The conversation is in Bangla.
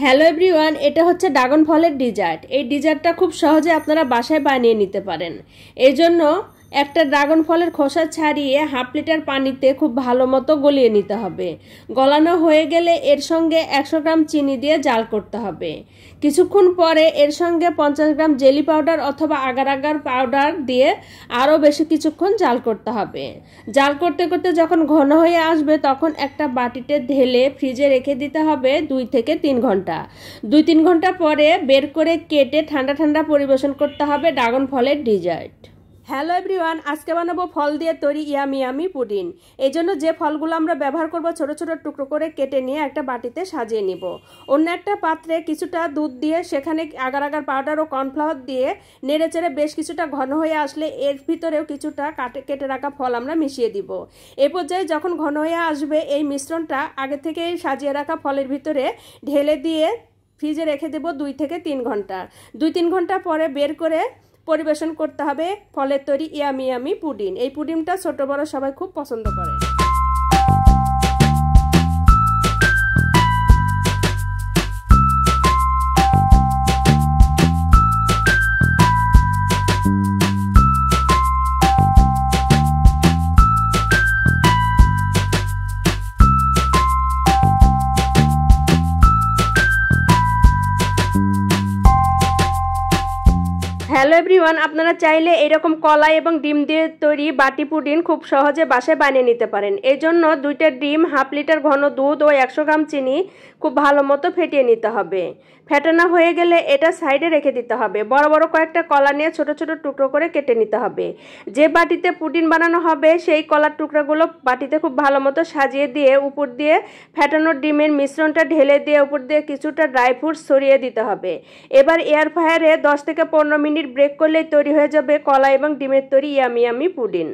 হ্যালো এভরিওয়ান, এটা হচ্ছে ড্রাগন ফলের ডিজার্ট। এই ডিজার্টটা খুব সহজে আপনারা বাসায় বানিয়ে নিতে পারেন। এই জন্য একটা ড্রাগন ফলের খোসা ছাড়িয়ে হাফ লিটার পানিতে খুব ভালো মতো গলিয়ে নিতে হবে। গলানো হয়ে গেলে এর সঙ্গে 100 গ্রাম চিনি দিয়ে জাল করতে হবে। কিছুক্ষণ পরে এর সঙ্গে 50 গ্রাম জেলি পাউডার অথবা আগার আগার পাউডার দিয়ে আরও বেশি কিছুক্ষণ জাল করতে হবে। জাল করতে করতে যখন ঘন হয়ে আসবে তখন একটা বাটিতে ঢেলে ফ্রিজে রেখে দিতে হবে 2 থেকে 3 ঘন্টা। 2-3 ঘন্টা পরে বের করে কেটে ঠান্ডা ঠান্ডা পরিবেশন করতে হবে ড্রাগন ফলের ডিজার্ট। হ্যালো এভরিওয়ান, আজকে বানাবো ফল দিয়ে তৈরি ইয়ামি ইয়ামি পুডিং। এই জন্য যে ফলগুলো আমরা ব্যবহার করব ছোট ছোট টুকরো করে কেটে নিয়ে একটা বাটিতে সাজিয়ে নিব। অন্য একটা পাত্রে কিছুটা দুধ দিয়ে সেখানে আগার আগার পাউডার ও কর্নফ্লাওয়ার দিয়ে নেড়ে চেড়ে বেশ কিছুটা ঘন হয়ে আসলে এর ভিতরেও কিছুটা কেটে রাখা ফল আমরা মিশিয়ে দিব। এ পর্যায়ে যখন ঘন হয়ে আসবে এই মিশ্রণটা আগে থেকে সাজিয়ে রাখা ফলের ভিতরে ঢেলে দিয়ে ফ্রিজে রেখে দেব 2 থেকে 3 ঘন্টা। 2-3 ঘন্টা পরে বের করে পরিবেশন করতে হবে ফলের তৈরি ইয়ামি ইয়ামি পুডিং। এই পুডিংটা ছোট বড় সবাই খুব পছন্দ করে। হ্যালো এভরিওয়ান, আপনারা চাইলে এরকম কলাই এবং ডিম দিয়ে তৈরি বাটি পুডিং খুব সহজে বাসায় বানিয়ে নিতে পারেন। এই জন্য 2টা ডিম, হাফ লিটার ঘন দুধ ও 100 গ্রাম চিনি খুব ভালো মতো ফেটিয়ে নিতে হবে। ফেটানো হয়ে গেলে এটা সাইডে রেখে দিতে হবে। বড় বড় কয়েকটা কলা নিয়ে ছোট ছোট টুকরো করে কেটে নিতে হবে। যে বাটিতে পুডিং বানানো হবে সেই কলার টুকরাগুলো বাটিতে খুব ভালো মতো সাজিয়ে দিয়ে উপর দিয়ে ফেটানো ডিমের মিশ্রণটা ঢেলে দিয়ে উপর দিয়ে কিছুটা ড্রাই ফ্রুটস ছড়িয়ে দিতে হবে। এবার এয়ার ফ্রায়ারে 10 থেকে 15 মিনিট ব্রেক করলেই তৈরি হয়ে যাবে কলা এবং ডিমের তৈরি ইয়ামি ইয়ামি পুডিং।